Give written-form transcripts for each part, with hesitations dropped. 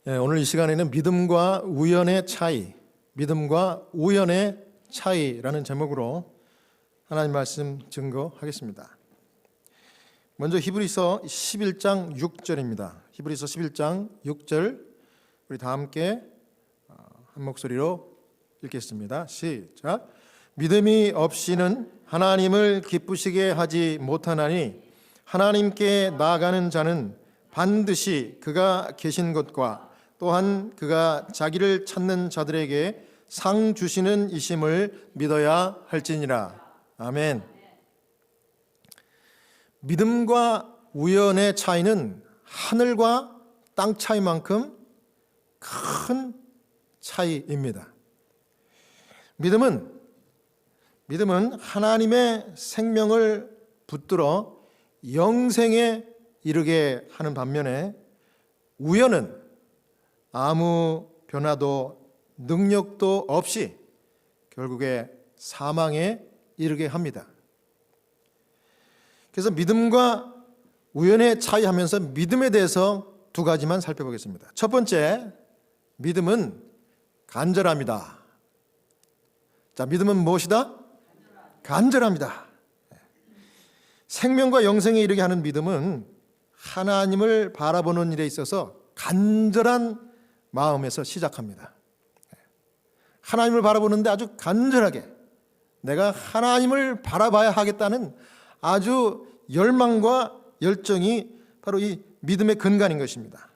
오늘 이 시간에는 믿음과 우연의 차이라는 제목으로 하나님 말씀 증거하겠습니다. 먼저 히브리서 11장 6절입니다. 히브리서 11장 6절 우리 다 함께 한 목소리로 읽겠습니다. 시작. 믿음이 없이는 하나님을 기쁘시게 하지 못하나니 하나님께 나아가는 자는 반드시 그가 계신 곳과 또한 그가 자기를 찾는 자들에게 상 주시는 이심을 믿어야 할지니라. 아멘. 믿음과 우연의 차이는 하늘과 땅 차이만큼 큰 차이입니다. 믿음은 하나님의 생명을 붙들어 영생에 이르게 하는 반면에 우연은 아무 변화도 능력도 없이 결국에 사망에 이르게 합니다. 그래서 믿음과 우연의 차이 하면서 믿음에 대해서 두 가지만 살펴보겠습니다. 첫 번째, 믿음은 간절합니다. 자, 믿음은 무엇이다? 간절합니다. 생명과 영생에 이르게 하는 믿음은 하나님을 바라보는 일에 있어서 간절한 마음에서 시작합니다. 하나님을 바라보는데 아주 간절하게 내가 하나님을 바라봐야 하겠다는 아주 열망과 열정이 바로 이 믿음의 근간인 것입니다.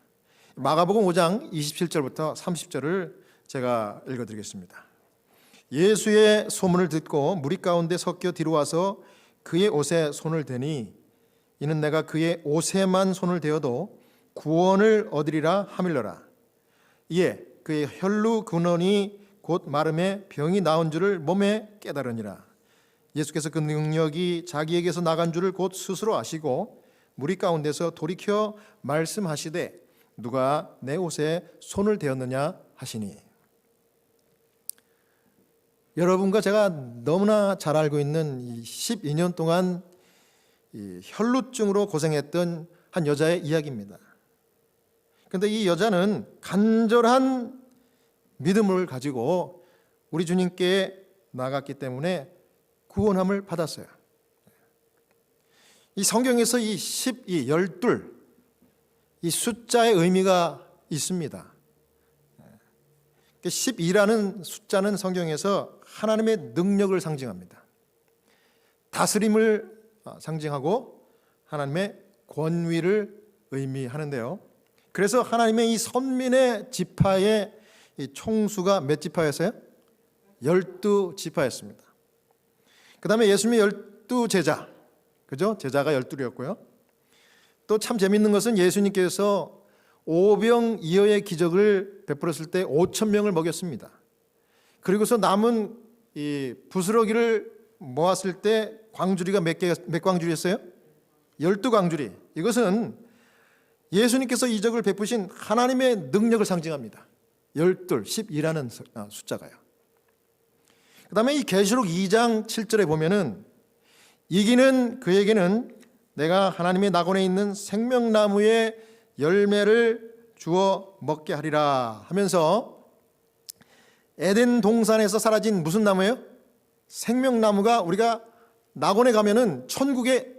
마가복음 5장 27절부터 30절을 제가 읽어드리겠습니다. 예수의 소문을 듣고 무리 가운데 섞여 뒤로 와서 그의 옷에 손을 대니 이는 내가 그의 옷에만 손을 대어도 구원을 얻으리라 하밀러라. 이에 그의 혈루 근원이 곧 마름에 병이 나은 줄을 몸에 깨달으니라. 예수께서 그 능력이 자기에게서 나간 줄을 곧 스스로 아시고 무리 가운데서 돌이켜 말씀하시되 누가 내 옷에 손을 대었느냐 하시니. 여러분과 제가 너무나 잘 알고 있는 12년 동안 이 혈루증으로 고생했던 한 여자의 이야기입니다. 그런데 이 여자는 간절한 믿음을 가지고 우리 주님께 나갔기 때문에 구원함을 받았어요. 이 성경에서 이 12, 12, 이 숫자의 의미가 있습니다. 12라는 숫자는 성경에서 하나님의 능력을 상징합니다. 다스림을 상징하고 하나님의 권위를 의미하는데요. 그래서 하나님의 이 선민의 지파의 이 총수가 몇 지파였어요? 12지파였습니다. 그 다음에 예수님의 12제자, 그죠? 제자가 12이었고요. 또 참 재밌는 것은 예수님께서 오병이어의 기적을 베풀었을 때 5,000명을 먹였습니다. 그리고서 남은 이 부스러기를 모았을 때 광주리가 몇 광주리였어요? 12광주리. 이것은 예수님께서 이적을 베푸신 하나님의 능력을 상징합니다. 12, 12라는 숫자가요. 그 다음에 이 계시록 2장 7절에 보면은 이기는 그에게는 내가 하나님의 낙원에 있는 생명나무의 열매를 주어 먹게 하리라 하면서 에덴 동산에서 사라진 무슨 나무예요? 생명나무가 우리가 낙원에 가면은 천국에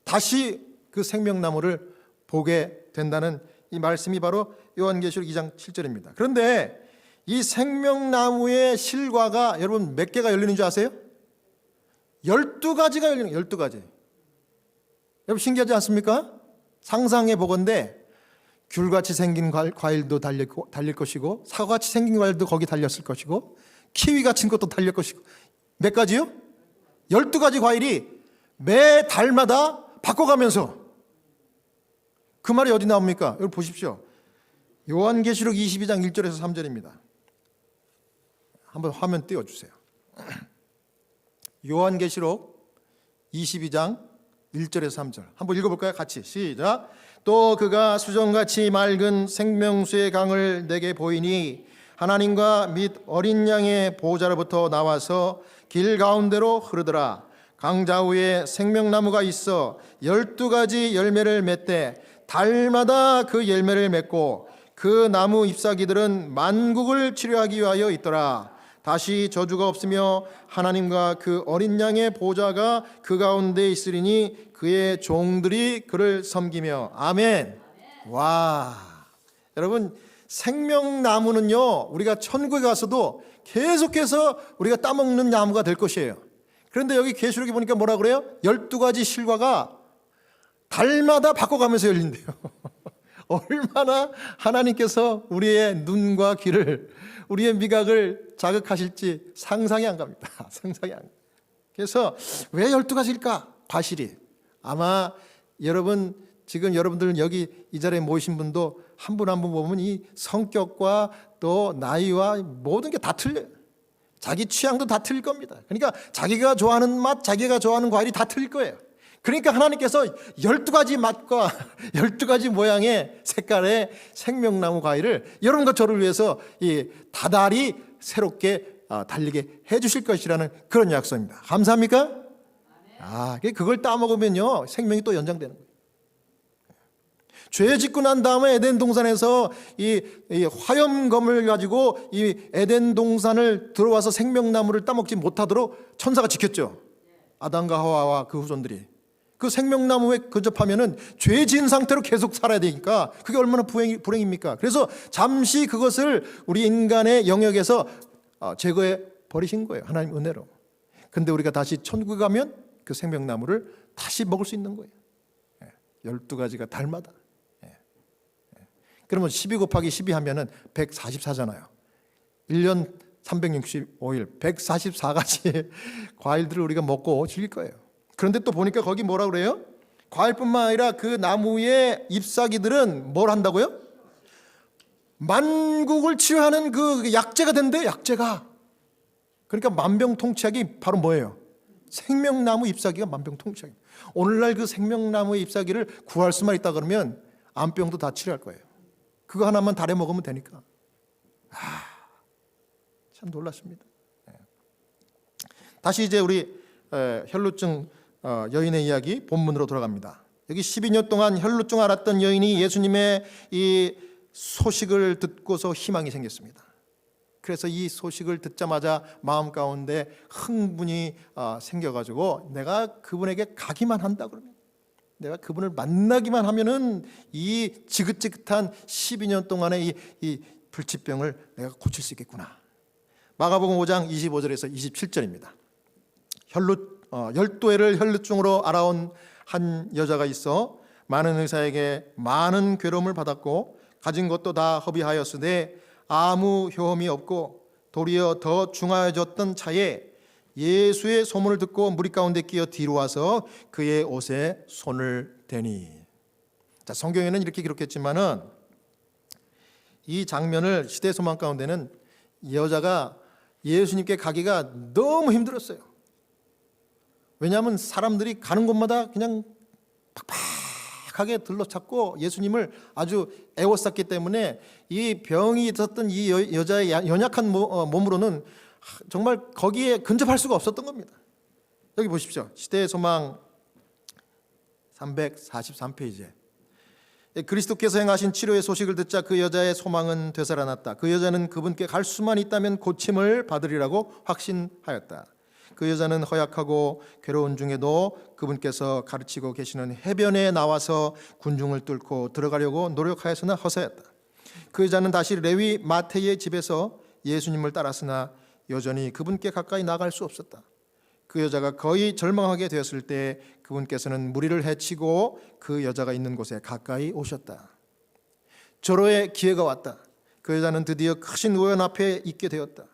다시 그 생명나무를 보게 된다는 이 말씀이 바로 요한계시록 2장 7절입니다. 그런데 이 생명나무의 실과가 여러분 몇 개가 열리는 줄 아세요? 12가지가 열리는 거예요. 12가지. 여러분 신기하지 않습니까? 상상해 보건대 귤같이 생긴 과일도 달릴 것이고 사과같이 생긴 과일도 거기 달렸을 것이고 키위 같은 것도 달릴 것이고 몇 가지요? 12가지 과일이 매 달마다 바꿔가면서 그 말이 어디 나옵니까? 여러분 보십시오. 요한계시록 22장 1절에서 3절입니다. 한번 화면 띄워주세요. 요한계시록 22장 1절에서 3절 한번 읽어볼까요? 같이 시작. 또 그가 수정같이 맑은 생명수의 강을 내게 보이니 하나님과 및 어린 양의 보호자로부터 나와서 길 가운데로 흐르더라. 강좌우에 생명나무가 있어 12가지 열매를 맺되 달마다 그 열매를 맺고 그 나무 잎사귀들은 만국을 치료하기 위하여 있더라. 다시 저주가 없으며 하나님과 그 어린 양의 보좌가 그 가운데 있으리니 그의 종들이 그를 섬기며. 아멘. 와, 여러분, 생명나무는요, 우리가 천국에 가서도 계속해서 우리가 따먹는 나무가 될 것이에요. 그런데 여기 계시록에 보니까 뭐라 그래요? 12가지 실과가 달마다 바꿔가면서 열린대요. 얼마나 하나님께서 우리의 눈과 귀를, 우리의 미각을 자극하실지 상상이 안 갑니다. 상상이 안 갑니다. 그래서 왜 12가지일까? 과실이. 아마 여러분, 지금 여러분들 여기 이 자리에 모이신 분도 한 분 한 분 보면 이 성격과 또 나이와 모든 게 다 틀려요. 자기 취향도 다 틀릴 겁니다. 그러니까 자기가 좋아하는 맛, 자기가 좋아하는 과일이 다 틀릴 거예요. 그러니까 하나님께서 12가지 맛과 12가지 모양의 색깔의 생명나무 과일을 여러분과 저를 위해서 이 다달이 새롭게 달리게 해 주실 것이라는 그런 약속입니다. 감사합니까? 그걸 따먹으면요, 생명이 또 연장되는 거예요. 죄 짓고 난 다음에 에덴 동산에서 이 화염검을 가지고 이 에덴 동산을 들어와서 생명나무를 따먹지 못하도록 천사가 지켰죠. 아담과 하와와 그 후손들이. 그 생명나무에 근접하면은 죄 지은 상태로 계속 살아야 되니까 그게 얼마나 불행입니까? 그래서 잠시 그것을 우리 인간의 영역에서 제거해 버리신 거예요. 하나님 은혜로. 근데 우리가 다시 천국에 가면 그 생명나무를 다시 먹을 수 있는 거예요. 12가지가 달마다. 그러면 12 곱하기 12 하면은 144잖아요. 1년 365일 144가지 과일들을 우리가 먹고 즐길 거예요. 그런데 또 보니까 거기 뭐라 그래요? 과일뿐만 아니라 그 나무의 잎사귀들은 뭘 한다고요? 만국을 치유하는 그 약재가 된대. 약재가. 그러니까 만병통치약이 바로 뭐예요? 생명나무 잎사귀가 만병통치약입니다. 오늘날 그 생명나무의 잎사귀를 구할 수만 있다 그러면 암병도 다 치료할 거예요. 그거 하나만 달에 먹으면 되니까. 참 놀랐습니다. 다시 이제 우리 혈루증 여인의 이야기 본문으로 돌아갑니다. 여기 12년 동안 혈루증 앓았던 여인이 예수님의 이 소식을 듣고서 희망이 생겼습니다. 그래서 이 소식을 듣자마자 마음 가운데 흥분이 생겨가지고 내가 그분에게 가기만 한다 그러면, 내가 그분을 만나기만 하면은 이 지긋지긋한 12년 동안의 이 불치병을 내가 고칠 수 있겠구나. 마가복음 5장 25절에서 27절입니다. 12회를 혈루증으로 앓아온 한 여자가 있어 많은 의사에게 많은 괴로움을 받았고 가진 것도 다 허비하였으되 아무 효험이 없고 도리어 더 중하여졌던 차에 예수의 소문을 듣고 무리 가운데 끼어 뒤로 와서 그의 옷에 손을 대니. 자, 성경에는 이렇게 기록했지만은 이 장면을 시대 소망 가운데는 여자가 예수님께 가기가 너무 힘들었어요. 왜냐하면 사람들이 가는 곳마다 그냥 팍팍하게 들러찼고 예수님을 아주 애워쌌기 때문에 이 병이 있었던 이 여자의 연약한 몸으로는 정말 거기에 근접할 수가 없었던 겁니다. 여기 보십시오. 시대의 소망 343페이지에 그리스도께서 행하신 치료의 소식을 듣자 그 여자의 소망은 되살아났다. 그 여자는 그분께 갈 수만 있다면 고침을 받으리라고 확신하였다. 그 여자는 허약하고 괴로운 중에도 그분께서 가르치고 계시는 해변에 나와서 군중을 뚫고 들어가려고 노력하였으나 허사였다. 그 여자는 다시 레위 마태의 집에서 예수님을 따랐으나 여전히 그분께 가까이 나갈 수 없었다. 그 여자가 거의 절망하게 되었을 때 그분께서는 무리를 해치고 그 여자가 있는 곳에 가까이 오셨다. 절호의 기회가 왔다. 그 여자는 드디어 크신 우연 앞에 있게 되었다.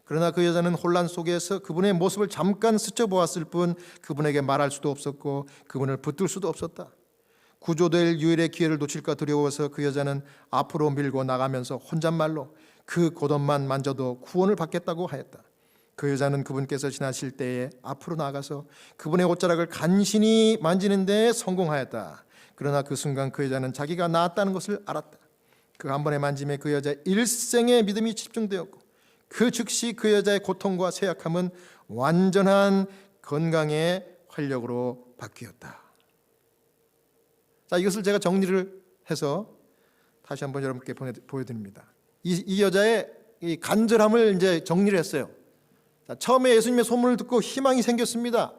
그러나 그 여자는 혼란 속에서 그분의 모습을 잠깐 스쳐보았을 뿐 그분에게 말할 수도 없었고 그분을 붙들 수도 없었다. 구조될 유일의 기회를 놓칠까 두려워서 그 여자는 앞으로 밀고 나가면서 혼잣말로 그 겉옷만 만져도 구원을 받겠다고 하였다. 그 여자는 그분께서 지나실 때에 앞으로 나가서 그분의 옷자락을 간신히 만지는 데 성공하였다. 그러나 그 순간 그 여자는 자기가 나았다는 것을 알았다. 그 한 번의 만짐에 그 여자의 일생의 믿음이 집중되었고 그 즉시 그 여자의 고통과 쇠약함은 완전한 건강의 활력으로 바뀌었다. 자, 이것을 제가 정리를 해서 다시 한번 여러분께 보여드립니다. 이 여자의 이 간절함을 이제 정리를 했어요. 자, 처음에 예수님의 소문을 듣고 희망이 생겼습니다.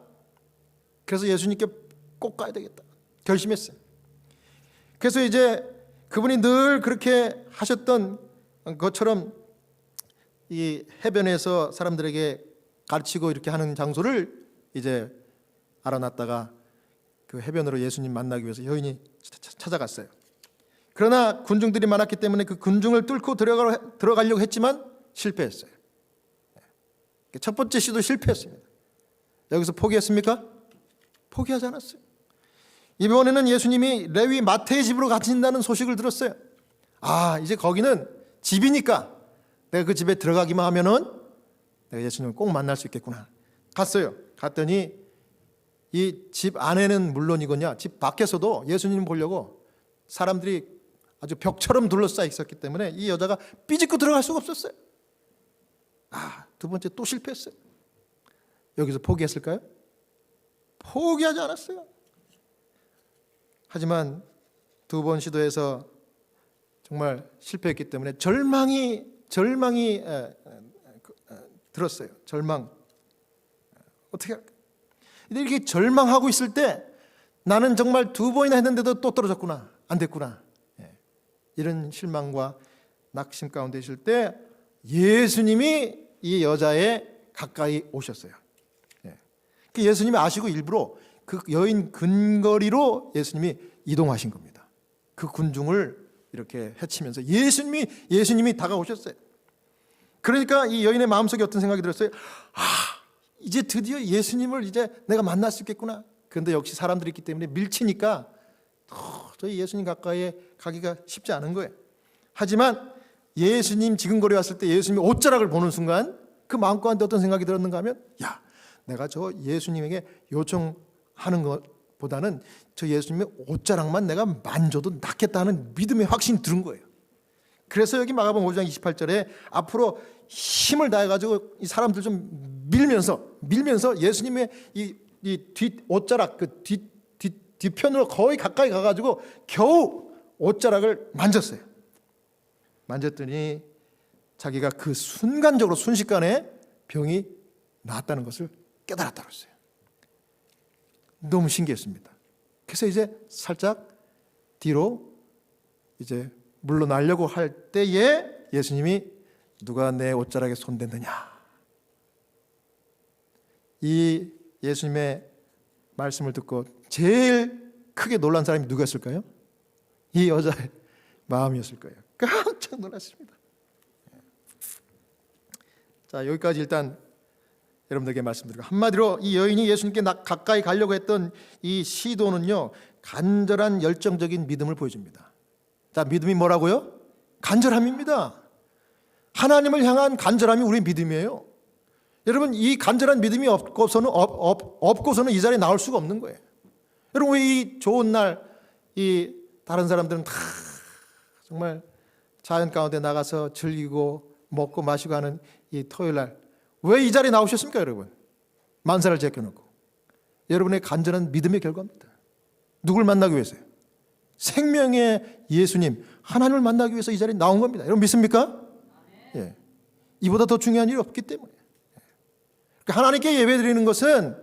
그래서 예수님께 꼭 가야 되겠다 결심했어요. 그래서 이제 그분이 늘 그렇게 하셨던 것처럼 이 해변에서 사람들에게 가르치고 이렇게 하는 장소를 이제 알아놨다가 그 해변으로 예수님 만나기 위해서 여인이 찾아갔어요. 그러나 군중들이 많았기 때문에 그 군중을 뚫고 들어가려고 했지만 실패했어요. 첫 번째 시도 실패했습니다. 여기서 포기했습니까? 포기하지 않았어요. 이번에는 예수님이 레위 마태의 집으로 가신다는 소식을 들었어요. 아, 이제 거기는 집이니까 내가 그 집에 들어가기만 하면은 내가 예수님을 꼭 만날 수 있겠구나. 갔어요. 갔더니 이 집 안에는 물론이거냐 집 밖에서도 예수님 보려고 사람들이 아주 벽처럼 둘러싸여 있었기 때문에 이 여자가 삐집고 들어갈 수가 없었어요. 아, 두 번째 또 실패했어요. 여기서 포기했을까요? 포기하지 않았어요. 하지만 두 번 시도해서 정말 실패했기 때문에 절망이 들었어요. 절망. 어떻게 할까? 이렇게 절망하고 있을 때 나는 정말 두 번이나 했는데도 또 떨어졌구나. 안 됐구나. 이런 실망과 낙심 가운데 있을 때 예수님이 이 여자의 가까이 오셨어요. 그 예수님이 아시고 일부러 그 여인 근거리로 예수님이 이동하신 겁니다. 그 군중을 이렇게 헤치면서 예수님이 다가오셨어요. 그러니까 이 여인의 마음속에 어떤 생각이 들었어요? 아, 이제 드디어 예수님을 이제 내가 만날 수 있겠구나. 그런데 역시 사람들이 있기 때문에 밀치니까 저희 예수님 가까이에 가기가 쉽지 않은 거예요. 하지만 예수님 지근거리 왔을 때 예수님이 옷자락을 보는 순간 그 마음가운데 어떤 생각이 들었는가 하면, 야, 내가 저 예수님에게 요청하는 것보다는 저 예수님의 옷자락만 내가 만져도 낫겠다는 믿음의 확신이 들은 거예요. 그래서 여기 마가복음 5장 28절에 앞으로 힘을 다해가지고 이 사람들 좀 밀면서 예수님의 이 뒷 옷자락 그 뒤편으로 거의 가까이 가가지고 겨우 옷자락을 만졌어요. 만졌더니 자기가 그 순간적으로 순식간에 병이 나았다는 것을 깨달았다고 했어요. 너무 신기했습니다. 그래서 이제 살짝 뒤로 이제 물러나려고 할 때에 예수님이 누가 내 옷자락에 손댔느냐. 이 예수님의 말씀을 듣고 제일 크게 놀란 사람이 누구였을까요? 이 여자의 마음이었을 거예요. 깜짝 놀랐습니다. 자, 여기까지 일단 여러분들에게 말씀드리고, 한마디로 이 여인이 예수님께 가까이 가려고 했던 이 시도는요, 간절한 열정적인 믿음을 보여줍니다. 자, 믿음이 뭐라고요? 간절함입니다. 하나님을 향한 간절함이 우리의 믿음이에요. 여러분, 이 간절한 믿음이 없고서는 이 자리에 나올 수가 없는 거예요. 여러분, 이 좋은 날, 이 다른 사람들은 다 정말 자연 가운데 나가서 즐기고 먹고 마시고 하는 이 토요일 날, 왜 이 자리에 나오셨습니까, 여러분? 만사를 제껴놓고. 여러분의 간절한 믿음의 결과입니다. 누굴 만나기 위해서요? 생명의 예수님, 하나님을 만나기 위해서 이 자리에 나온 겁니다. 여러분 믿습니까? 예. 이보다 더 중요한 일이 없기 때문에. 그러니까 하나님께 예배드리는 것은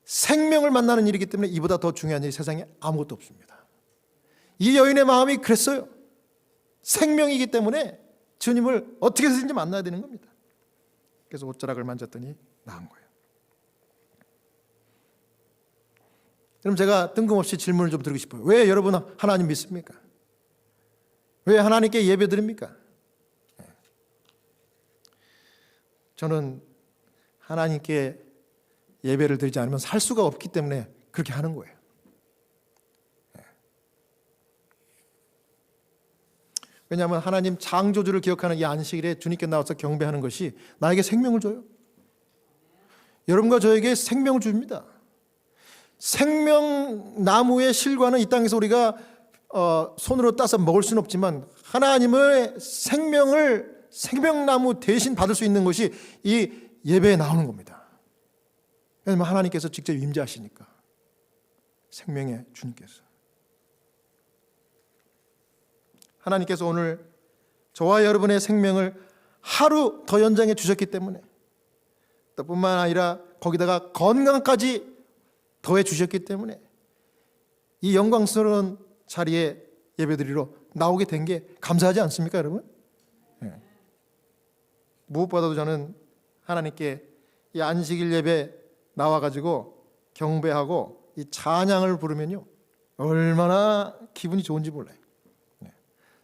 생명을 만나는 일이기 때문에 이보다 더 중요한 일이 세상에 아무것도 없습니다. 이 여인의 마음이 그랬어요. 생명이기 때문에 주님을 어떻게 해서든지 만나야 되는 겁니다. 그래서 옷자락을 만졌더니 나은 거예요. 그럼 제가 뜬금없이 질문을 좀 드리고 싶어요. 왜 여러분 하나님 믿습니까? 왜 하나님께 예배드립니까? 저는 하나님께 예배를 드리지 않으면 살 수가 없기 때문에 그렇게 하는 거예요. 왜냐하면 하나님 창조주를 기억하는 이 안식일에 주님께 나와서 경배하는 것이 나에게 생명을 줘요. 여러분과 저에게 생명을 줍니다. 생명나무의 실과는 이 땅에서 우리가 손으로 따서 먹을 수는 없지만 하나님의 생명나무 대신 받을 수 있는 것이 이 예배에 나오는 겁니다. 왜냐하면 하나님께서 직접 임재하시니까. 생명의 주님께서. 하나님께서 오늘 저와 여러분의 생명을 하루 더 연장해 주셨기 때문에, 또 뿐만 아니라 거기다가 건강까지 더해 주셨기 때문에 이 영광스러운 자리에 예배드리러 나오게 된 게 감사하지 않습니까, 여러분? 네. 무엇보다도 저는 하나님께 이 안식일 예배 나와가지고 경배하고 이 찬양을 부르면요 얼마나 기분이 좋은지 몰라요. 네.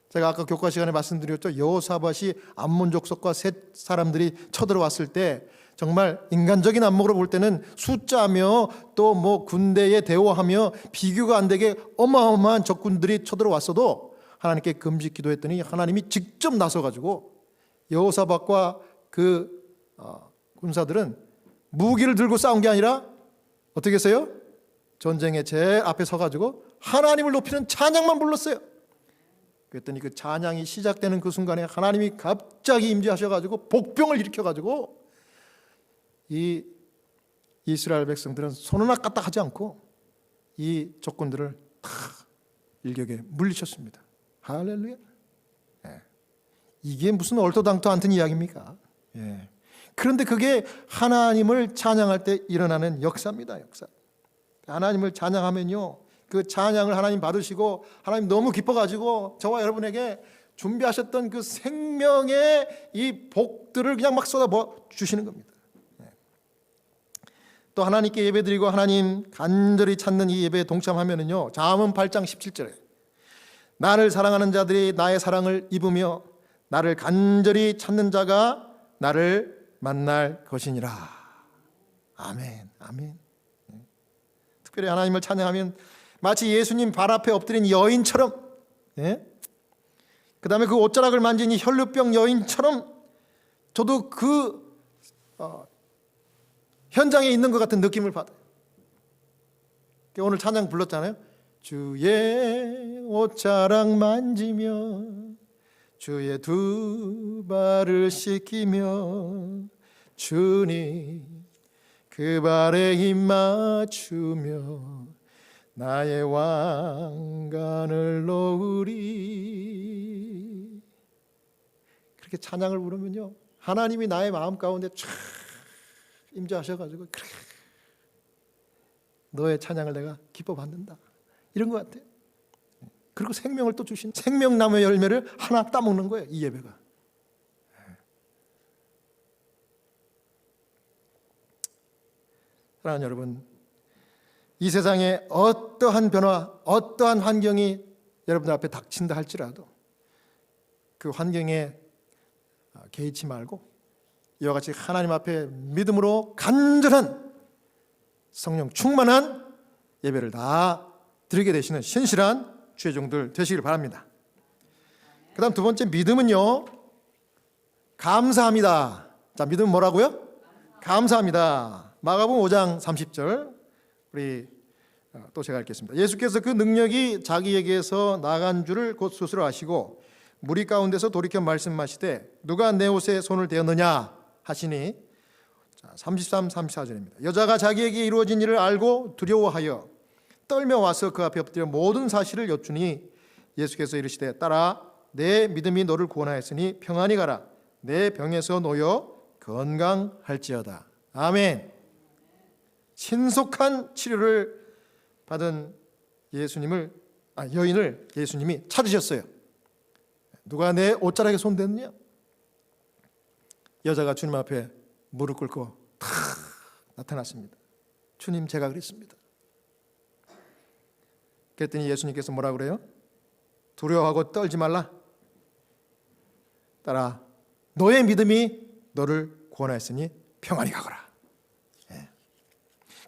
제가 아까 교과 시간에 말씀드렸죠. 여호사밧이 암몬 족속과 셋 사람들이 쳐들어왔을 때 정말 인간적인 안목으로 볼 때는 숫자며 또 뭐 군대에 대우하며 비교가 안 되게 어마어마한 적군들이 쳐들어왔어도 하나님께 금식 기도했더니 하나님이 직접 나서가지고 여호사밧과 그 군사들은 무기를 들고 싸운 게 아니라 어떻게 했어요? 전쟁의 제일 앞에 서가지고 하나님을 높이는 찬양만 불렀어요. 그랬더니 그 찬양이 시작되는 그 순간에 하나님이 갑자기 임재하셔가지고 복병을 일으켜가지고 이 이스라엘 백성들은 손 하나 까딱하지 않고 이 적군들을 다 일격에 물리쳤습니다. 할렐루야. 예. 이게 무슨 얼토당토 않던 이야기입니까? 예. 그런데 그게 하나님을 찬양할 때 일어나는 역사입니다. 역사. 하나님을 찬양하면요 그 찬양을 하나님 받으시고 하나님 너무 기뻐가지고 저와 여러분에게 준비하셨던 그 생명의 이 복들을 그냥 막 쏟아 주시는 겁니다. 또 하나님께 예배드리고 하나님 간절히 찾는 이 예배에 동참하면은요 잠언 8장 17절에 나를 사랑하는 자들이 나의 사랑을 입으며 나를 간절히 찾는 자가 나를 만날 것이니라. 아멘. 아멘. 특별히 하나님을 찬양하면 마치 예수님 발 앞에 엎드린 여인처럼, 그 다음에 그 옷자락을 만진 이 혈루병 여인처럼 저도 그 현장에 있는 것 같은 느낌을 받아요. 오늘 찬양 불렀잖아요. 주의 옷자락 만지며 주의 두 발을 씻기며 주님 그 발에 입 맞추며 나의 왕관을 놓으리. 그렇게 찬양을 부르면요 하나님이 나의 마음 가운데 쫙 임재하셔가지고 그래 너의 찬양을 내가 기뻐 받는다 이런 것 같아요. 그리고 생명을 또 주신 생명나무의 열매를 하나 따먹는 거예요 이 예배가. 사랑하는 여러분, 이 세상에 어떠한 변화, 어떠한 환경이 여러분들 앞에 닥친다 할지라도 그 환경에 개의치 말고 이와 같이 하나님 앞에 믿음으로 간절한 성령 충만한 예배를 다 드리게 되시는 신실한 주의 종들 되시길 바랍니다. 그 다음 두 번째 믿음은요 감사합니다. 자, 믿음은 뭐라고요? 감사합니다. 마가복음 5장 30절 우리 또 제가 읽겠습니다. 예수께서 그 능력이 자기에게서 나간 줄을 곧 스스로 아시고 무리 가운데서 돌이켜 말씀하시되 누가 내 옷에 손을 대었느냐 하시니 33, 34절입니다. 여자가 자기에게 이루어진 일을 알고 두려워하여 떨며 와서 그 앞에 엎드려 모든 사실을 여쭈니 예수께서 이르시되 딸아 내 믿음이 너를 구원하였으니 평안히 가라 내 병에서 놓여 건강할지어다. 아멘. 신속한 치료를 받은 여인을 예수님이 찾으셨어요. 누가 내 옷자락에 손댔느냐? 여자가 주님 앞에 무릎 꿇고 탁 나타났습니다. 주님 제가 그랬습니다. 그랬더니 예수님께서 뭐라 그래요? 두려워하고 떨지 말라. 딸아 너의 믿음이 너를 구원하였으니 평안히 가거라.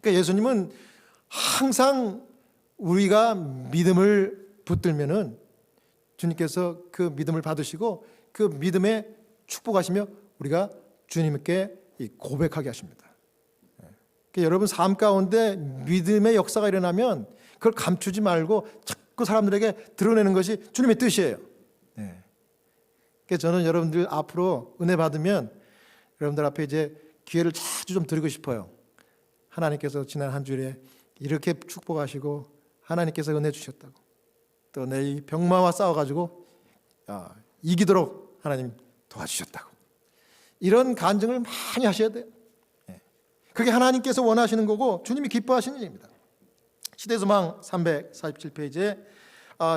그러니까 예수님은 항상 우리가 믿음을 붙들면은 주님께서 그 믿음을 받으시고 그 믿음에 축복하시며 우리가 주님께 고백하게 하십니다. 그러니까 여러분 삶 가운데 믿음의 역사가 일어나면 그걸 감추지 말고 자꾸 사람들에게 드러내는 것이 주님의 뜻이에요. 그러니까 저는 여러분들 앞으로 은혜 받으면 여러분들 앞에 이제 기회를 자주 좀 드리고 싶어요. 하나님께서 지난 한 주일에 이렇게 축복하시고 하나님께서 은혜 주셨다고 또 내 이 병마와 싸워가지고 이기도록 하나님 도와주셨다고. 이런 간증을 많이 하셔야 돼요. 그게 하나님께서 원하시는 거고 주님이 기뻐하시는 일입니다. 시대소망 347페이지에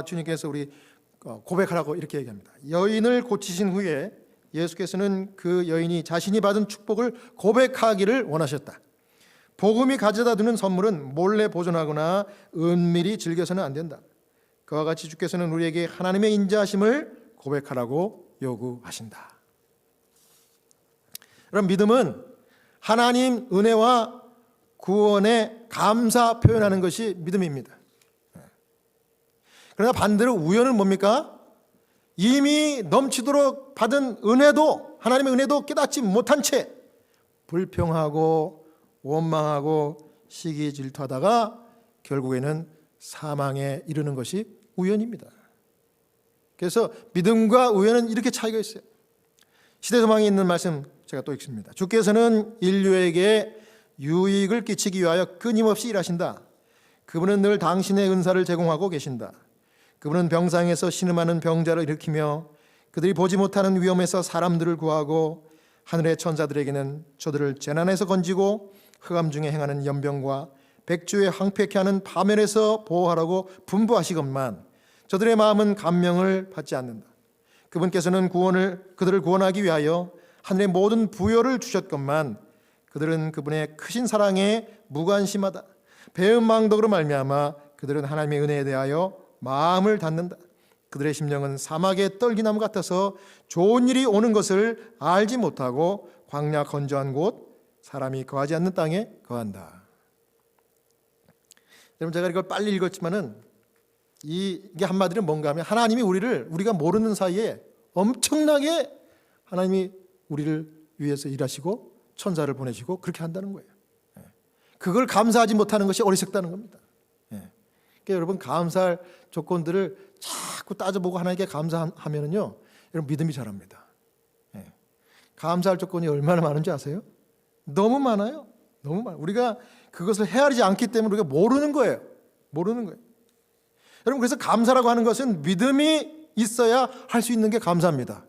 주님께서 우리 고백하라고 이렇게 얘기합니다. 여인을 고치신 후에 예수께서는 그 여인이 자신이 받은 축복을 고백하기를 원하셨다. 복음이 가져다 주는 선물은 몰래 보존하거나 은밀히 즐겨서는 안 된다. 그와 같이 주께서는 우리에게 하나님의 인자하심을 고백하라고 요구하신다. 그럼 믿음은 하나님 은혜와 구원에 감사 표현하는 것이 믿음입니다. 그러나 반대로 우연은 뭡니까? 이미 넘치도록 받은 은혜도, 하나님의 은혜도 깨닫지 못한 채 불평하고 원망하고 시기 질투하다가 결국에는 사망에 이르는 것이 우연입니다. 그래서 믿음과 우연은 이렇게 차이가 있어요. 시대소망에 있는 말씀 제가 또 읽습니다. 주께서는 인류에게 유익을 끼치기 위하여 끊임없이 일하신다. 그분은 늘 당신의 은사를 제공하고 계신다. 그분은 병상에서 신음하는 병자를 일으키며 그들이 보지 못하는 위험에서 사람들을 구하고 하늘의 천사들에게는 저들을 재난에서 건지고 흑암 중에 행하는 연병과 백주에 황폐케 하는 파멸에서 보호하라고 분부하시건만 저들의 마음은 감명을 받지 않는다. 그분께서는 그들을 구원하기 위하여 하늘의 모든 부여를 주셨건만 그들은 그분의 크신 사랑에 무관심하다. 배은망덕으로 말미암아 그들은 하나님의 은혜에 대하여 마음을 닫는다. 그들의 심령은 사막의 떨기나무 같아서 좋은 일이 오는 것을 알지 못하고 광야 건조한 곳 사람이 거하지 않는 땅에 거한다. 여러분 제가 이걸 빨리 읽었지만은 이게 한마디로 뭔가 하면 하나님이 우리가 모르는 사이에 엄청나게 하나님이 우리를 위해서 일하시고 천사를 보내시고 그렇게 한다는 거예요. 그걸 감사하지 못하는 것이 어리석다는 겁니다. 그러니까 여러분 감사할 조건들을 자꾸 따져보고 하나님께 감사하면은요, 여러분 믿음이 자랍니다. 감사할 조건이 얼마나 많은지 아세요? 너무 많아요. 너무 많아요. 우리가 그것을 헤아리지 않기 때문에 우리가 모르는 거예요. 모르는 거예요. 여러분 그래서 감사라고 하는 것은 믿음이 있어야 할 수 있는 게 감사입니다.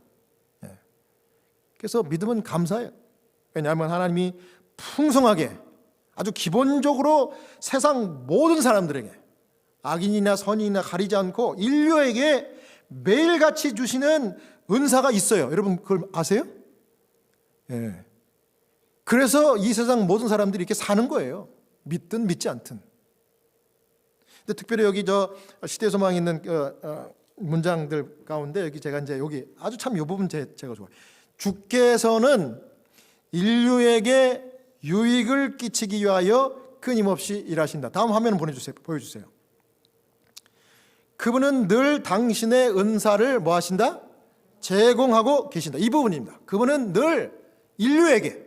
그래서 믿음은 감사해요. 왜냐하면 하나님이 풍성하게 아주 기본적으로 세상 모든 사람들에게 악인이나 선인이나 가리지 않고 인류에게 매일같이 주시는 은사가 있어요. 여러분 그걸 아세요? 예. 그래서 이 세상 모든 사람들이 이렇게 사는 거예요. 믿든 믿지 않든. 근데 특별히 여기 저 시대소망에 있는 문장들 가운데 여기 제가 이제 여기 아주 참 이 부분 제가 좋아요. 주께서는 인류에게 유익을 끼치기 위하여 끊임없이 일하신다. 다음 화면 보여주세요. 그분은 늘 당신의 은사를 뭐 하신다? 제공하고 계신다. 이 부분입니다. 그분은 늘 인류에게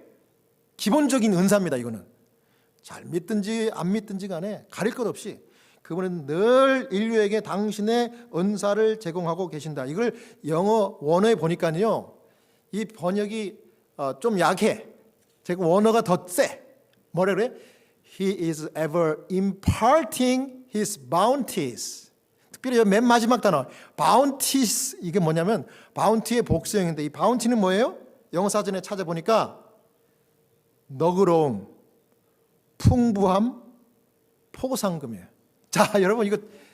기본적인 은사입니다. 이거는 잘 믿든지 안 믿든지 간에 가릴 것 없이 그분은 늘 인류에게 당신의 은사를 제공하고 계신다. 이걸 영어 원어에 보니까요, 이 번역이 좀 약해. 제가 원어가 더 세. 뭐라 그래? He is ever imparting his bounties. 특별히 맨 마지막 단어 bounties, 이게 뭐냐면 bounty의 복수형인데 이 bounty는 뭐예요? 영어 사전에 찾아보니까 너그러움, 풍부함, 포상금이에요. 자, 여러분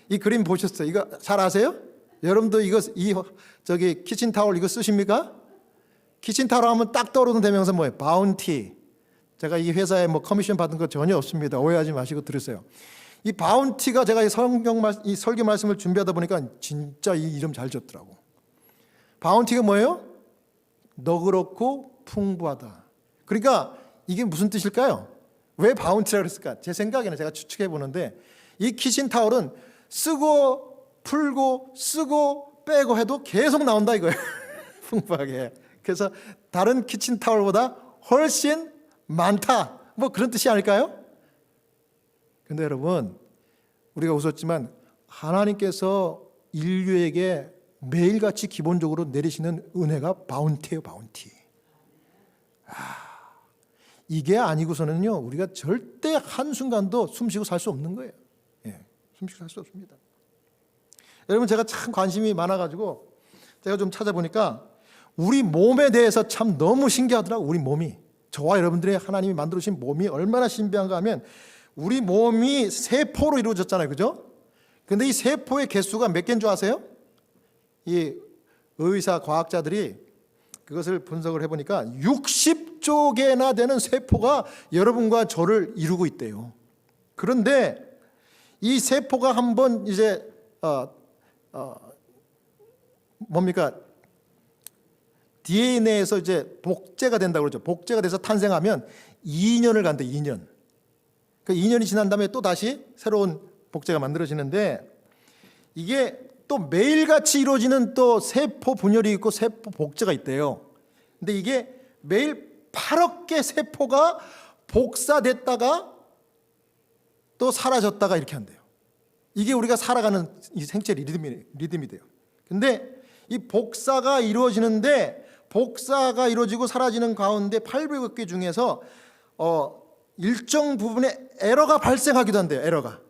이 그림 보셨어요? 이거 잘 아세요? 여러분도 저기 키친타월 이거 쓰십니까? 키친타월 하면 딱 떠오르는 대명사 뭐예요? 바운티. 제가 이 회사에 뭐 커미션 받은 거 전혀 없습니다. 오해하지 마시고 들으세요. 이 바운티가 제가 이 설교 말씀을 준비하다 보니까 진짜 이 이름 잘 지었더라고. 바운티가 뭐예요? 너그럽고 풍부하다. 그러니까 이게 무슨 뜻일까요? 왜 바운티라고 그랬을까? 제 생각에는 제가 추측해 보는데 이 키친타월은 쓰고 풀고 쓰고 빼고 해도 계속 나온다 이거예요. 풍부하게. 그래서 다른 키친타월보다 훨씬 많다. 뭐 그런 뜻이 아닐까요? 근데 여러분 우리가 웃었지만 하나님께서 인류에게 매일같이 기본적으로 내리시는 은혜가 바운티예요. 바운티. 이게 아니고서는요 우리가 절대 한순간도 숨쉬고 살 수 없는 거예요. 숨쉬고 살 수 없습니다. 여러분 제가 참 관심이 많아가지고 제가 좀 찾아보니까 우리 몸에 대해서 참 너무 신기하더라고요. 우리 몸이, 저와 여러분들의 하나님이 만들어주신 몸이 얼마나 신비한가 하면, 우리 몸이 세포로 이루어졌잖아요, 그죠? 근데 이 세포의 개수가 몇 개인 줄 아세요? 이 의사 과학자들이 그것을 분석을 해보니까 60조 개나 되는 세포가 여러분과 저를 이루고 있대요. 그런데 이 세포가 한번 이제 뭡니까? DNA에서 이제 복제가 된다고 그러죠. 복제가 돼서 탄생하면 2년을 간대, 2년. 그 2년이 지난 다음에 또 다시 새로운 복제가 만들어지는데, 이게 또 매일같이 이루어지는 또 세포 분열이 있고 세포 복제가 있대요. 근데 이게 매일 8억 개 세포가 복사됐다가 또 사라졌다가 이렇게 한대요. 이게 우리가 살아가는 이 생체 리듬이 돼요. 근데 이 복사가 이루어지는데, 복사가 이루어지고 사라지는 가운데 800억 개 중에서 일정 부분에 에러가 발생하기도 한대요. 에러가.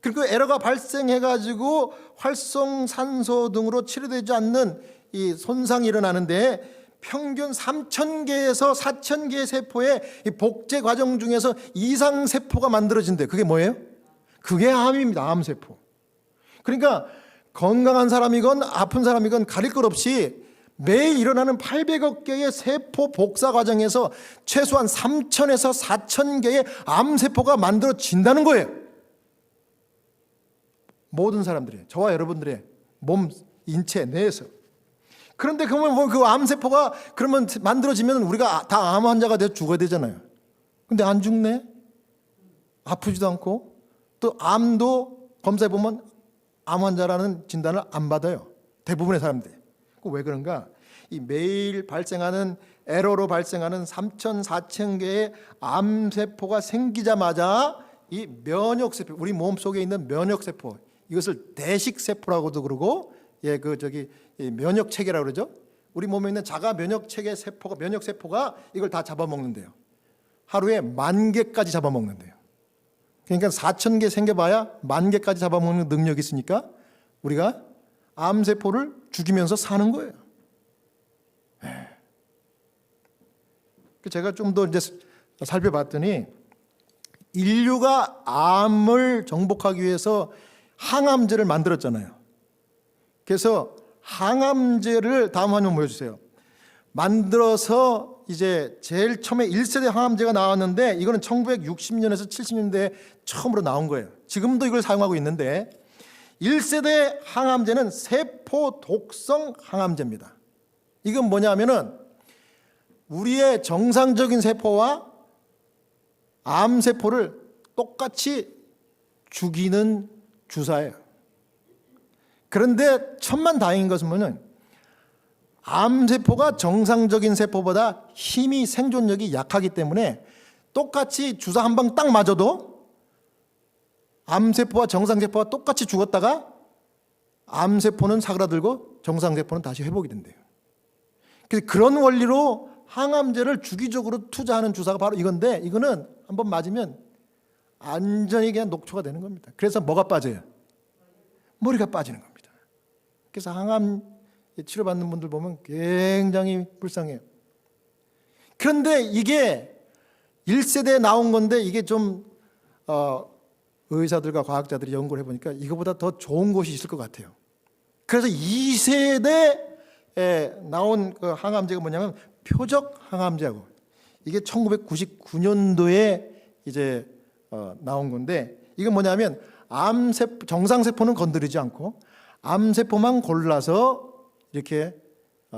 그리고 에러가 발생해가지고 활성산소 등으로 치료되지 않는 이 손상이 일어나는데, 평균 3,000개에서 4,000개의 세포의 이 복제 과정 중에서 이상 세포가 만들어진대요. 그게 뭐예요? 그게 암입니다. 암세포. 그러니까 건강한 사람이건 아픈 사람이건 가릴 것 없이 매일 일어나는 800억 개의 세포 복사 과정에서 최소한 3,000에서 4,000개의 암세포가 만들어진다는 거예요. 모든 사람들의, 저와 여러분들의 몸, 인체 내에서. 그런데 그러면 그 암세포가 그러면 만들어지면 우리가 다 암 환자가 돼서 죽어야 되잖아요. 근데 안 죽네? 아프지도 않고, 또 암도 검사해보면 암 환자라는 진단을 안 받아요. 대부분의 사람들이. 왜 그런가? 이 매일 발생하는 에러로 발생하는 3,000, 4,000개의 암세포가 생기자마자 이 면역세포, 우리 몸속에 있는 면역세포, 이것을 대식세포라고도 그러고, 이 면역체계라고 그러죠. 우리 몸에 있는 자가 면역체계 세포가, 면역세포가 이걸 다 잡아먹는데요. 하루에 10,000개까지 잡아먹는데요. 그러니까 4,000개 생겨봐야 10,000개까지 잡아먹는 능력이 있으니까 우리가 암세포를 죽이면서 사는 거예요. 제가 좀 더 이제 살펴봤더니, 인류가 암을 정복하기 위해서 항암제를 만들었잖아요. 그래서 항암제를, 다음 화면 보여주세요. 만들어서 이제 제일 처음에 1세대 항암제가 나왔는데, 이거는 1960년에서 70년대에 처음으로 나온 거예요. 지금도 이걸 사용하고 있는데, 1세대 항암제는 세포 독성 항암제입니다. 이건 뭐냐면은 우리의 정상적인 세포와 암세포를 똑같이 죽이는 주사예요. 그런데 천만다행인 것은 뭐냐면, 암세포가 정상적인 세포보다 힘이, 생존력이 약하기 때문에 똑같이 주사 한 방 딱 맞아도 암세포와 정상세포가 똑같이 죽었다가 암세포는 사그라들고 정상세포는 다시 회복이 된대요. 그래서 그런 원리로 항암제를 주기적으로 투자하는 주사가 바로 이건데, 이거는 한번 맞으면 안전히 그냥 녹초가 되는 겁니다. 그래서 뭐가 빠져요? 머리가 빠지는 겁니다. 그래서 항암 치료받는 분들 보면 굉장히 불쌍해요. 그런데 이게 1세대에 나온 건데, 이게 좀 의사들과 과학자들이 연구를 해보니까 이거보다 더 좋은 곳이 있을 것 같아요. 그래서 2세대에 나온 그 항암제가 뭐냐면 표적 항암제하고, 이게 1999년도에 이제 나온 건데, 이건 뭐냐면 암세포, 정상세포는 건드리지 않고 암세포만 골라서 이렇게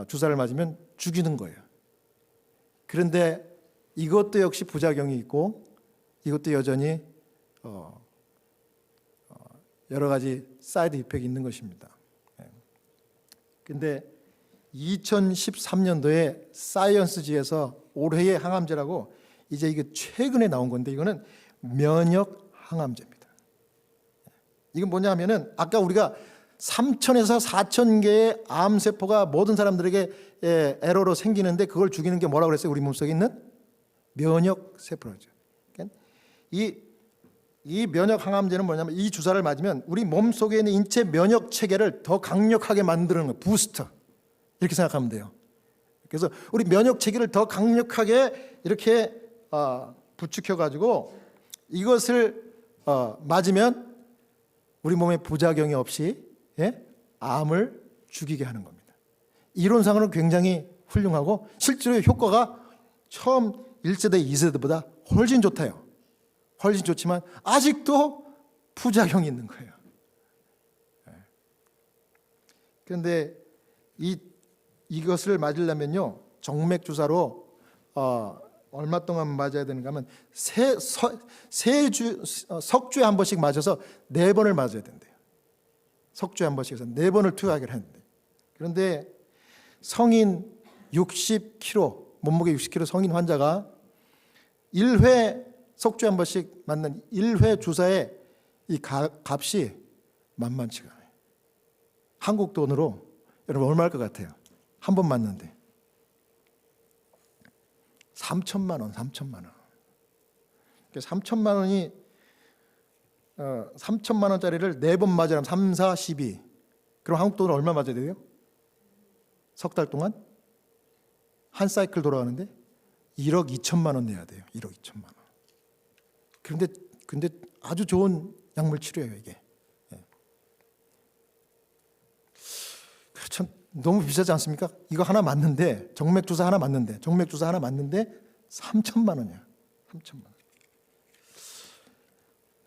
주사를 맞으면 죽이는 거예요. 그런데 이것도 역시 부작용이 있고, 이것도 여전히 여러 가지 사이드 이펙이 있는 것입니다. 그런데 2013년도에 사이언스지에서 올해의 항암제라고, 이제 이게 최근에 나온 건데, 이거는 면역 항암제입니다. 이건 뭐냐 하면은, 아까 우리가 3,000에서 4,000개의 암세포가 모든 사람들에게 에러로 생기는데, 그걸 죽이는 게 뭐라고 그랬어요? 우리 몸속에 있는 면역세포라죠. 이 이 면역 항암제는 뭐냐면 이 주사를 맞으면 우리 몸속에 있는 인체 면역 체계를 더 강력하게 만드는 거, 부스터. 이렇게 생각하면 돼요. 그래서 우리 면역 체계를 더 강력하게 이렇게 부추겨 가지고 이것을 맞으면 우리 몸에 부작용이 없이 암을 죽이게 하는 겁니다. 이론상으로는 굉장히 훌륭하고 실제로 효과가 처음 1세대, 2세대보다 훨씬 좋대요. 훨씬 좋지만 아직도 부작용이 있는 거예요. 그런데 이것을 맞으려면요, 정맥 주사로 얼마 동안 맞아야 되는가 하면 석주에 한 번씩 맞아서 4번을 맞아야 된대요. 석주에 한 번씩 해서 4번을 투여하기로 했는데, 그런데 성인 60kg, 몸무게 60kg 성인 환자가 1회 석주에 한 번씩 맞는 1회 주사의 이 값이 만만치가 않아요. 한국 돈으로 여러분 얼마일 것 같아요? 한 번 맞는데 3천만 원, 3천만 원. 3천만 원이 3천만 원짜리를 4번 맞으려면 3, 4, 12. 그럼 한국 돈으로 얼마 맞아야 돼요? 석 달 동안 한 사이클 돌아가는데 1억 2천만 원 내야 돼요. 1억 2천만 원. 근데 아주 좋은 약물 치료예요, 이게. 참 너무 비싸지 않습니까? 이거 하나 맞는데, 정맥 주사 하나 맞는데 3천만 원이야. 3천만 원.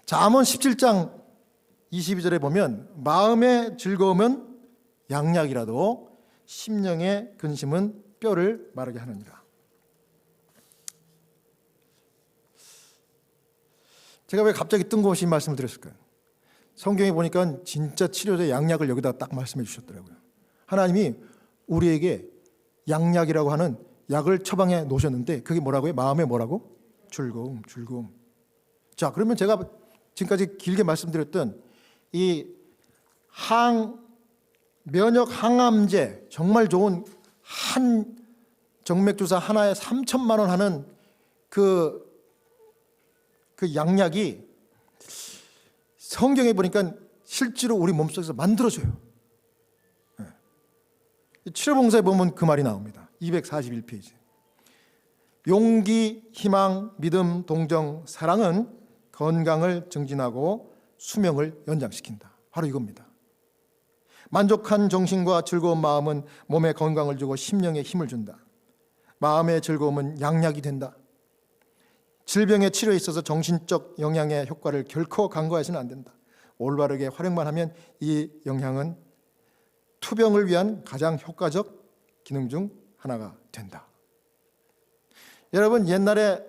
잠언 17장 22절에 보면 마음의 즐거움은 양약이라도 심령의 근심은 뼈를 마르게 하느니라. 제가 왜 갑자기 뜬금없이 말씀을 드렸을까요? 성경에 보니까 진짜 치료제 양약을 여기다 딱 말씀해 주셨더라고요. 하나님이 우리에게 양약이라고 하는 약을 처방해 놓으셨는데 그게 뭐라고요? 마음에 뭐라고? 즐거움, 즐거움. 자, 그러면 제가 지금까지 길게 말씀드렸던 이 면역 항암제, 정말 좋은 한 정맥 주사 하나에 3천만 원 하는 그 양약이 성경에 보니까 실제로 우리 몸속에서 만들어져요. 치료봉사에 보면 그 말이 나옵니다. 241페이지. 용기, 희망, 믿음, 동정, 사랑은 건강을 증진하고 수명을 연장시킨다. 바로 이겁니다. 만족한 정신과 즐거운 마음은 몸에 건강을 주고 심령에 힘을 준다. 마음의 즐거움은 양약이 된다. 질병의 치료에 있어서 정신적 영양의 효과를 결코 간과해서는 안 된다. 올바르게 활용만 하면 이 영양은 투병을 위한 가장 효과적 기능 중 하나가 된다. 여러분, 옛날에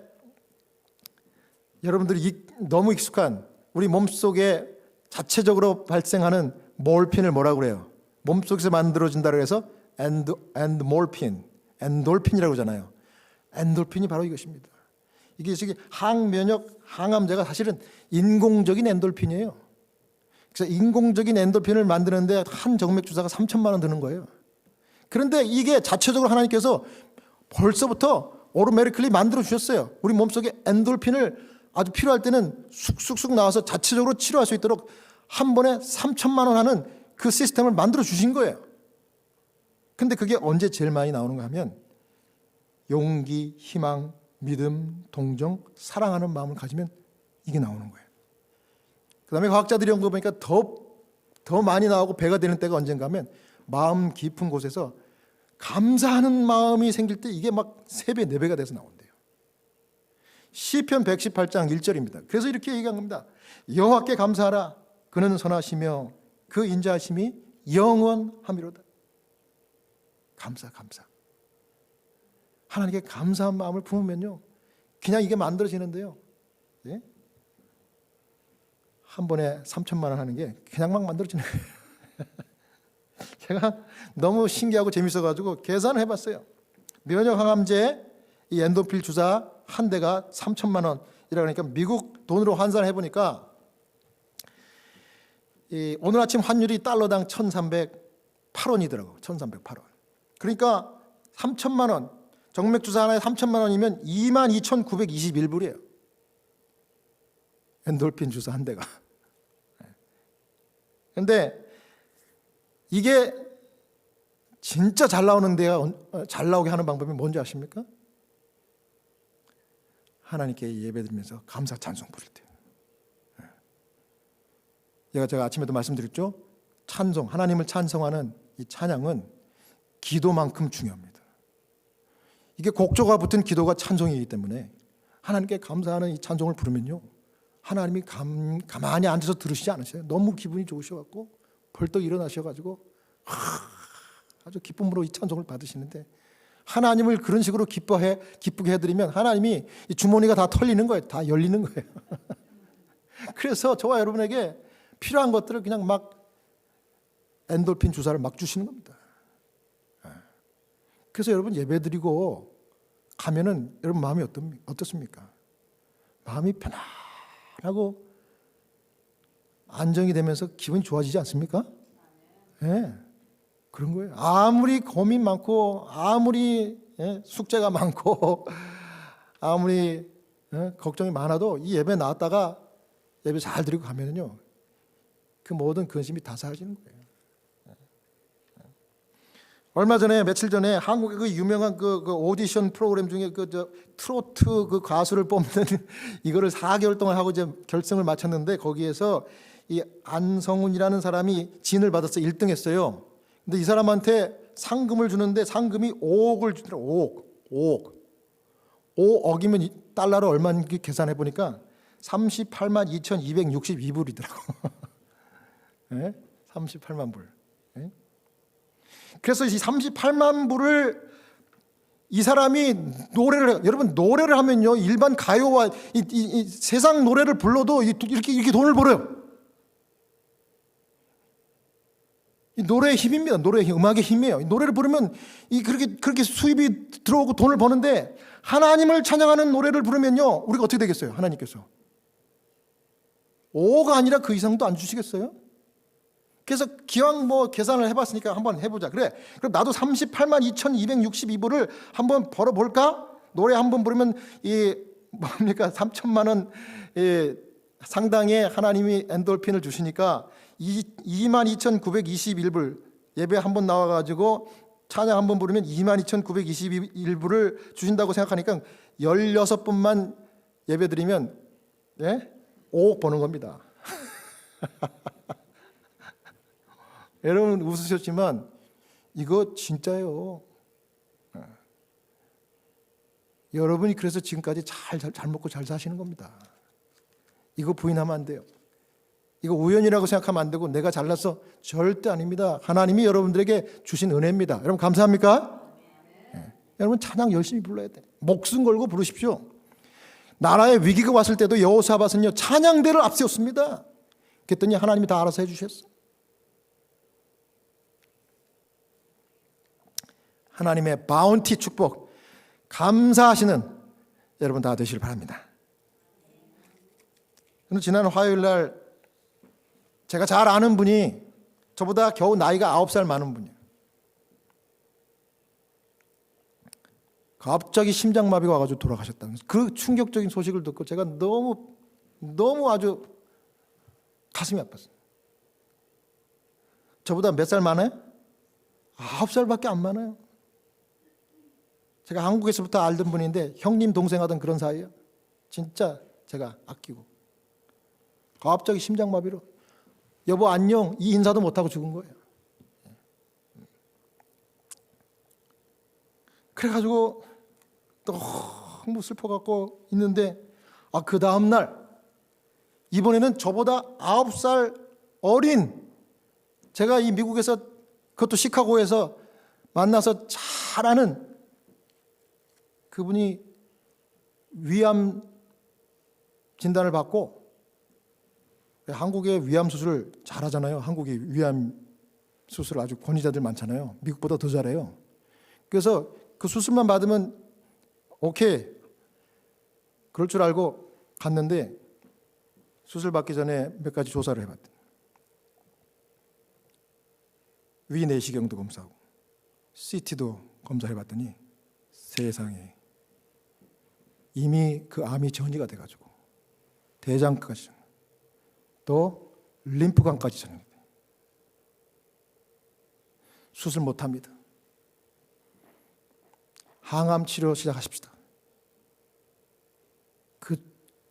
여러분들이 너무 익숙한 우리 몸속에 자체적으로 발생하는 몰핀을 뭐라고 그래요? 몸속에서 만들어진다고 해서 엔돌핀이라고 하잖아요. 엔돌핀이 바로 이것입니다. 이게 항면역 항암제가 사실은 인공적인 엔돌핀이에요. 그래서 인공적인 엔돌핀을 만드는데 한 정맥 주사가 3천만 원 드는 거예요. 그런데 이게 자체적으로 하나님께서 벌써부터 오토매티컬리 만들어 주셨어요. 우리 몸속에 엔돌핀을 아주 필요할 때는 쑥쑥쑥 나와서 자체적으로 치료할 수 있도록 한 번에 3천만 원 하는 그 시스템을 만들어 주신 거예요. 근데 그게 언제 제일 많이 나오는가 하면 용기, 희망, 믿음, 동정, 사랑하는 마음을 가지면 이게 나오는 거예요. 그 다음에 과학자들이 연구해 보니까 더 많이 나오고 배가 되는 때가 언젠가 하면 마음 깊은 곳에서 감사하는 마음이 생길 때 이게 막 3배, 4배가 돼서 나온대요. 시편 118장 1절입니다. 그래서 이렇게 얘기한 겁니다. 여호와께 감사하라. 그는 선하시며 그 인자하심이 영원함이로다. 감사. 하나님께 감사한 마음을 품으면요, 그냥 이게 만들어지는데요. 예? 한 번에 3천만 원 하는 게 그냥 막 만들어지는 거예요. 제가 너무 신기하고 재밌어가지고 계산을 해봤어요. 면역항암제 이 엔도필 주사 한 대가 3천만 원이라고 하니까 미국 돈으로 환산을 해보니까 오늘 아침 환율이 달러당 1,308원이더라고요. 1,308원. 그러니까 3천만 원, 정맥 주사 하나에 3천만 원이면 22,921불이에요. 엔돌핀 주사 한 대가. 근데 이게 진짜 잘 나오는 데가 잘 나오게 하는 방법이 뭔지 아십니까? 하나님께 예배드리면서 감사 찬송 부를 때. 제가 아침에도 말씀드렸죠. 찬송, 하나님을 찬송하는 이 찬양은 기도만큼 중요합니다. 이게 곡조가 붙은 기도가 찬송이기 때문에 하나님께 감사하는 이 찬송을 부르면요, 하나님이 가만히 앉아서 들으시지 않으셔요. 너무 기분이 좋으셔갖고 벌떡 일어나셔가지고 아주 기쁨으로 이 찬송을 받으시는데, 하나님을 그런 식으로 기쁘게 해드리면 하나님이 이 주머니가 다 털리는 거예요. 다 열리는 거예요. 그래서 저와 여러분에게 필요한 것들을 그냥 막 엔돌핀 주사를 막 주시는 겁니다. 그래서 여러분 예배드리고 가면은 여러분 마음이 어떻습니까? 마음이 편안하고 안정이 되면서 기분이 좋아지지 않습니까? 네, 그런 거예요. 아무리 고민 많고 아무리 숙제가 많고 아무리 걱정이 많아도 이 예배 나왔다가 예배 잘 드리고 가면은요, 그 모든 근심이 다 사라지는 거예요. 얼마 전에, 며칠 전에 한국의 그 유명한 그 오디션 프로그램 중에 트로트 그 가수를 뽑는 이거를 4개월 동안 하고 이제 결승을 마쳤는데, 거기에서 이 안성훈이라는 사람이 진을 받아서 1등 했어요. 근데 이 사람한테 상금을 주는데 상금이 5억을 주더라고요. 5억이면 달러로 얼마인지 계산해 보니까 38만 2,262불이더라고. 네? 38만 불. 네? 그래서 이 38만 불을 이 사람이 여러분 노래를 하면요, 일반 가요와 이 세상 노래를 불러도 이렇게 돈을 벌어요. 이 노래의 힘입니다. 노래의 힘, 음악의 힘이에요. 노래를 부르면 그렇게 수입이 들어오고 돈을 버는데, 하나님을 찬양하는 노래를 부르면요, 우리가 어떻게 되겠어요? 하나님께서 5가 아니라 그 이상도 안 주시겠어요? 그래서 기왕 계산을 해봤으니까 한번 해보자. 그래, 그럼 나도 38만 2,262불을 한번 벌어볼까? 노래 한번 부르면 3천만 원 상당의 하나님이 엔돌핀을 주시니까 22,921불, 예배 한번 나와가지고 찬양 한번 부르면 22,921불을 주신다고 생각하니까 16분만 예배 드리면 5억 버는 겁니다. 여러분 웃으셨지만 이거 진짜예요. 여러분이 그래서 지금까지 잘 먹고 잘 사시는 겁니다. 이거 부인하면 안 돼요. 이거 우연이라고 생각하면 안 되고 내가 잘나서 절대 아닙니다. 하나님이 여러분들에게 주신 은혜입니다. 여러분 감사합니까? 네. 여러분 찬양 열심히 불러야 돼. 목숨 걸고 부르십시오. 나라에 위기가 왔을 때도 여호사밧은요, 찬양대를 앞세웠습니다. 그랬더니 하나님이 다 알아서 해주셨어요. 하나님의 바운티 축복 감사하시는 여러분 다 되시길 바랍니다. 지난 화요일 날 제가 잘 아는 분이, 저보다 겨우 나이가 9살 많은 분이에요. 갑자기 심장마비가 와가지고 돌아가셨다는 그 충격적인 소식을 듣고 제가 너무 아주 가슴이 아팠어요. 저보다 몇 살 많아요? 9살밖에 안 많아요. 제가 한국에서부터 알던 분인데 형님 동생 하던 그런 사이예요. 진짜 제가 아끼고. 갑자기 심장마비로 여보 안녕 이 인사도 못하고 죽은 거예요. 그래가지고 너무 슬퍼갖고 있는데, 그 다음날 이번에는 저보다 9살 어린, 제가 이 미국에서 그것도 시카고에서 만나서 잘 아는 그분이 위암 진단을 받고, 한국의 위암 수술을 잘하잖아요. 한국이 위암 수술 아주 권위자들 많잖아요. 미국보다 더 잘해요. 그래서 그 수술만 받으면 오케이, 그럴 줄 알고 갔는데 수술 받기 전에 몇 가지 조사를 해봤더니 위 내시경도 검사하고 CT도 검사해봤더니 세상에 이미 그 암이 전이가 돼가지고 대장까지 전염, 또 림프관까지 전염. 수술 못합니다. 항암 치료 시작하십시다.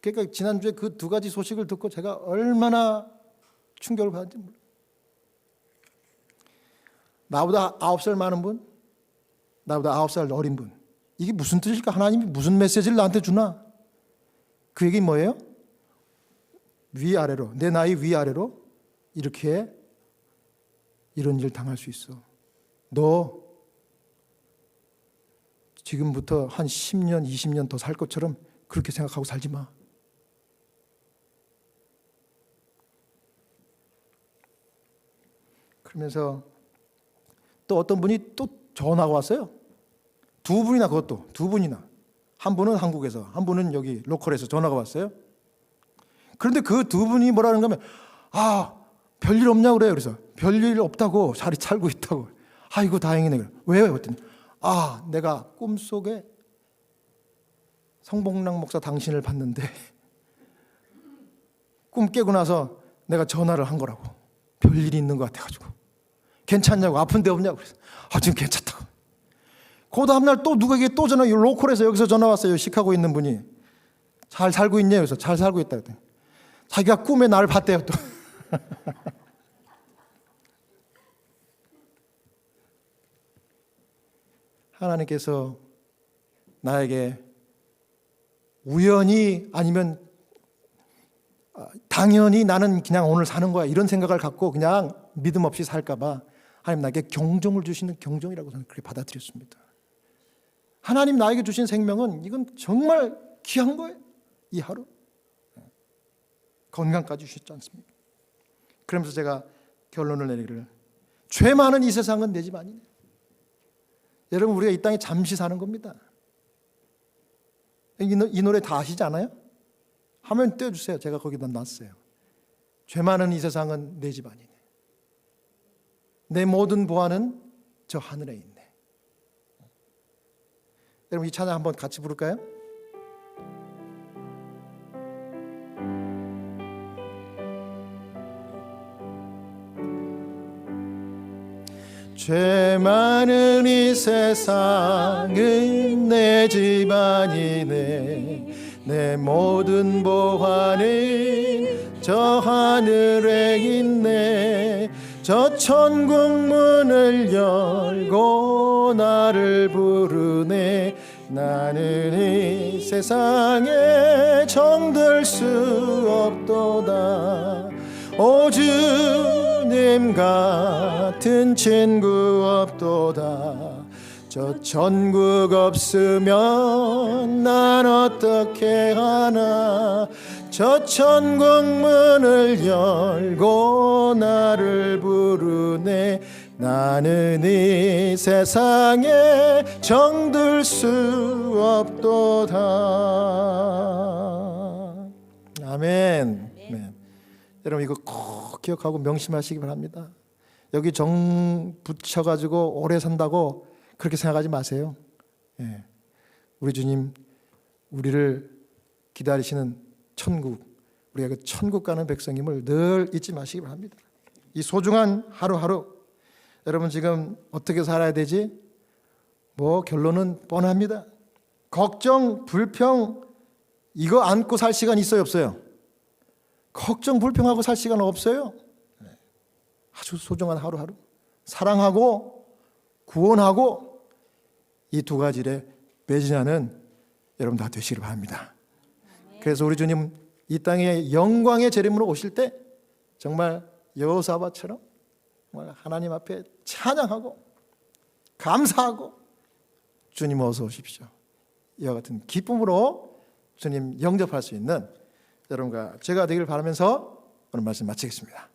그러니까 지난주에 그 두 가지 소식을 듣고 제가 얼마나 충격을 받았는지 몰라요. 나보다 9살 많은 분, 나보다 9살 어린 분, 이게 무슨 뜻일까? 하나님이 무슨 메시지를 나한테 주나? 그 얘기 뭐예요? 위아래로, 내 나이 위아래로 이렇게 이런 일 당할 수 있어. 너 지금부터 한 10년, 20년 더 살 것처럼 그렇게 생각하고 살지 마. 그러면서 또 어떤 분이 또 전화가 왔어요. 두 분이나, 그것도 두 분이나. 한 분은 한국에서, 한 분은 여기 로컬에서 전화가 왔어요. 그런데 그 두 분이 뭐라는 거면, 별일 없냐고 그래요. 그래서 별일 없다고, 잘 살고 있다고. 아이고 다행이네. 왜요? 그랬더니 내가 꿈속에 성복랑 목사 당신을 봤는데 꿈 깨고 나서 내가 전화를 한 거라고. 별일이 있는 것 같아가지고. 괜찮냐고, 아픈 데 없냐고. 그래서 지금 괜찮다고. 그 다음날 또 누구에게 또 전화, 로컬에서 여기서 전화 왔어요. 시카고에 있는 분이. 잘 살고 있냐? 그래서 잘 살고 있다 그랬더니 자기가 꿈에 나를 봤대요 또. 하나님께서 나에게 우연히 아니면 당연히 나는 그냥 오늘 사는 거야 이런 생각을 갖고 그냥 믿음 없이 살까 봐 하나님 나에게 경종을 주시는 경종이라고 저는 그렇게 받아들였습니다. 하나님 나에게 주신 생명은 이건 정말 귀한 거예요. 이 하루 건강까지 주셨지 않습니까? 그러면서 제가 결론을 내리기를, 죄 많은 이 세상은 내 집 아니네. 여러분, 우리가 이 땅에 잠시 사는 겁니다. 이 노래 다 아시지 않아요? 화면 띄워주세요. 제가 거기다 놨어요. 죄 많은 이 세상은 내 집 아니네. 내 모든 보안은 저 하늘에 있네. 여러분, 이 찬양 한번 같이 부를까요? 죄 많은 이 세상은 내 집 아니네. 내 모든 보안은 저 하늘에 있네. 저 천국 문을 열고 나를 부르네. 나는 이 세상에 정들 수 없도다. 오 주님 같은 친구 없도다. 저 천국 없으면 난 어떻게 하나. 저 천국 문을 열고 나를 부르네. 나는 이 세상에 정들 수 없도다. 아멘. 네. 여러분 이거 꼭 기억하고 명심하시기 바랍니다. 여기 정 붙여가지고 오래 산다고 그렇게 생각하지 마세요. 예. 우리 주님 우리를 기다리시는 천국, 우리가 그 천국 가는 백성임을 늘 잊지 마시기 바랍니다. 이 소중한 하루하루 여러분 지금 어떻게 살아야 되지? 결론은 뻔합니다. 걱정, 불평 이거 안고 살 시간 있어요, 없어요? 걱정, 불평하고 살 시간 없어요. 아주 소중한 하루하루 사랑하고 구원하고 이 두 가지에 매진하는 여러분 다 되시기를 바랍니다. 그래서 우리 주님 이 땅에 영광의 재림으로 오실 때 정말 여호사밧처럼 정말 하나님 앞에 찬양하고 감사하고 주님 어서 오십시오. 이와 같은 기쁨으로 주님 영접할 수 있는 여러분과 제가 되기를 바라면서 오늘 말씀 마치겠습니다.